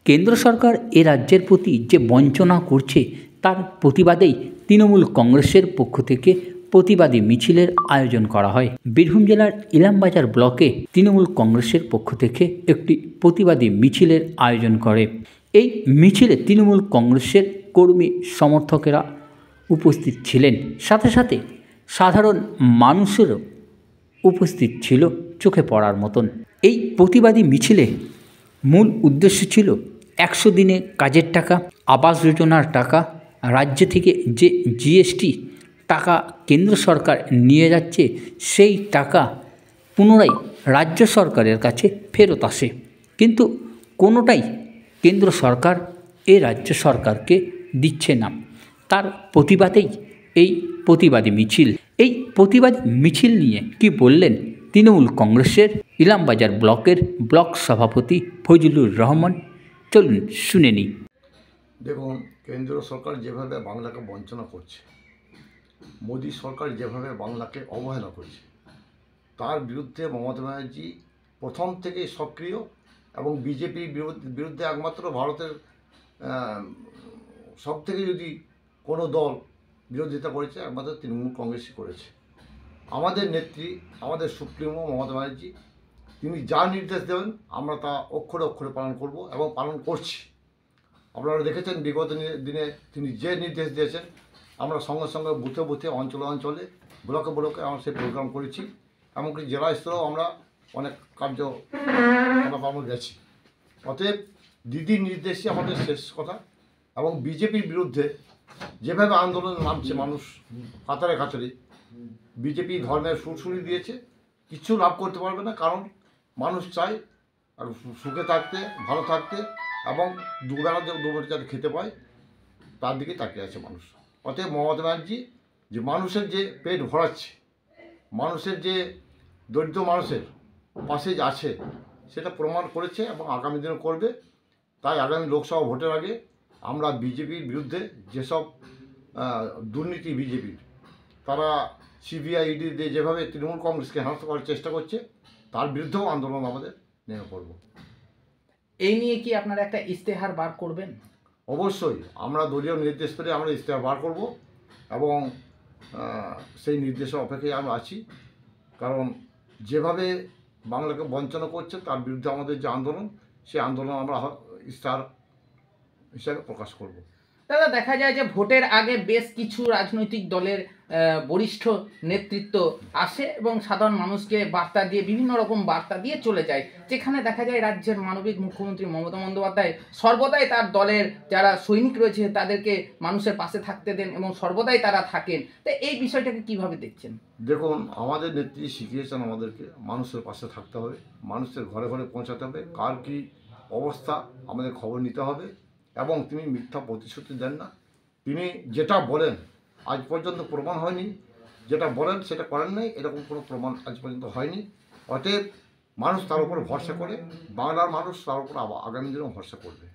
কেন্দ্র সরকার এ রাজ্যের প্রতি যে বঞ্চনা করছে তার প্রতিবাদেই তৃণমূল কংগ্রেসের পক্ষ থেকে প্রতিবাদী মিছিলের আয়োজন করা হয়। বীরভূম জেলার ইলামবাজার ব্লকে তৃণমূল কংগ্রেসের পক্ষ থেকে একটি প্রতিবাদী মিছিলের আয়োজন করে। এই মিছিলে তৃণমূল কংগ্রেসের কর্মী সমর্থকেরা উপস্থিত ছিলেন, সাথে সাথে সাধারণ মানুষেরও উপস্থিত ছিল চোখে পড়ার মতন। এই প্রতিবাদী মিছিলে মূল উদ্দেশ্য ছিল 100 দিনে কাজের টাকা, আবাস যোজনার টাকা, রাজ্য থেকে যে জিএসটি টাকা কেন্দ্র সরকার নিয়ে যাচ্ছে সেই টাকা পুনরায় রাজ্য সরকারের কাছে ফেরত আসে, কিন্তু কোনোটাই কেন্দ্র সরকার রাজ্য সরকারকে দিচ্ছে না। তার প্রতিবাদেই এই প্রতিবাদী মিছিল। এই প্রতিবাদী মিছিল নিয়ে কি বললেন তৃণমূল কংগ্রেসের ইলামবাজার ব্লকের ব্লক সভাপতি ফজলুর রহমান, চলুন শুনে নিই। দেখুন, কেন্দ্র সরকার যেভাবে বাংলাকে বঞ্চনা করছে, মোদী সরকার যেভাবে বাংলাকে অবহেলা করছে, তার বিরুদ্ধে মমতা ব্যানার্জি প্রথম থেকেই সক্রিয় এবং বিজেপির বিরুদ্ধে একমাত্র ভারতের সব থেকে যদি কোনো দল বিরোধিতা করেছে একমাত্র তৃণমূল কংগ্রেসই করেছে। আমাদের নেত্রী, আমাদের সুপ্রিমো মমতা ব্যানার্জি, তিনি যা নির্দেশ দেবেন আমরা তা অক্ষরে অক্ষরে পালন করব এবং পালন করছি। আপনারা দেখেছেন বিগত দিনে তিনি যে নির্দেশ দিয়েছেন, আমরা সঙ্গে সঙ্গে বুথে বুথে, অঞ্চলে অঞ্চলে, ব্লকে ব্লকে আমরা সেই প্রোগ্রাম করেছি। এমনকি জেলা স্তরেও আমরা অনেক কার্যকলাপ গেছি। অতএব দিদির নির্দেশই আমাদের শেষ কথা। এবং বিজেপির বিরুদ্ধে যেভাবে আন্দোলন নামছে মানুষ কাতারে কাতারে, বিজেপি ধর্মের সুরসুরি দিয়েছে, কিছু লাভ করতে পারবে না। কারণ মানুষ চায় আর সুখে থাকতে, ভালো থাকতে এবং দুবেলা যাতে খেতে পায় তার দিকে তাকিয়ে আছে মানুষ। অতএব মমতা ব্যানার্জি যে মানুষের যে পেট ভরাচ্ছে, মানুষের যে দরিদ্র মানুষের পাশে আছে সেটা প্রমাণ করেছে এবং আগামী দিনে করবে। তাই আগামী লোকসভা ভোটের আগে আমরা বিজেপির বিরুদ্ধে যেসব দুর্নীতি বিজেপির, তারা সিবিআই ইডি দিয়ে যেভাবে তৃণমূল কংগ্রেসকে হেনস্থ করার চেষ্টা করছে তার বিরুদ্ধেও আন্দোলন আমাদের নেমে পড়ব। এই নিয়ে কি আপনারা একটা ইশতেহার বার করবেন? অবশ্যই আমরা দলীয় নির্দেশ পেলে আমরা ইশতেহার বার করব এবং সেই নির্দেশের অপেক্ষায় আমরা আছি। কারণ যেভাবে বাংলাকে বঞ্চনা করছে তার বিরুদ্ধে আমাদের যে আন্দোলন, সেই আন্দোলন আমরা ইশতেহার হিসাবে প্রকাশ করব। দাদা, দেখা যায় যে ভোটের আগে বেশ কিছু রাজনৈতিক দলের বরিষ্ঠ নেতৃত্ব আসে এবং সাধারণ মানুষকে বার্তা দিয়ে, বিভিন্ন রকম বার্তা দিয়ে চলে যায়, যেখানে দেখা যায় রাজ্যের মানবিক মুখ্যমন্ত্রী মমতা বন্দ্যোপাধ্যায় সর্বদাই তার দলের যারা সৈনিক রয়েছে তাদেরকে মানুষের পাশে থাকতে দেন এবং সর্বদাই তারা থাকেন। তো এই বিষয়টাকে কিভাবে দেখছেন? দেখুন, আমাদের নেত্রী শিখিয়েছেন আমাদেরকে মানুষের পাশে থাকতে হবে, মানুষের ঘরে ঘরে পৌঁছাতে হবে, কার কী অবস্থা আমাদের খবর নিতে হবে। এবং তিনি মিথ্যা প্রতিশ্রুতি দেন না। তিনি যেটা বলেন আজ পর্যন্ত প্রমাণ হয়নি, যেটা বলেন সেটা করেন নাই, এরকম কোনো প্রমাণ আজ পর্যন্ত হয়নি। অতএব মানুষ তার উপর ভরসা করে, বাংলার মানুষ তার উপর আগামী দিনেও ভরসা করবে।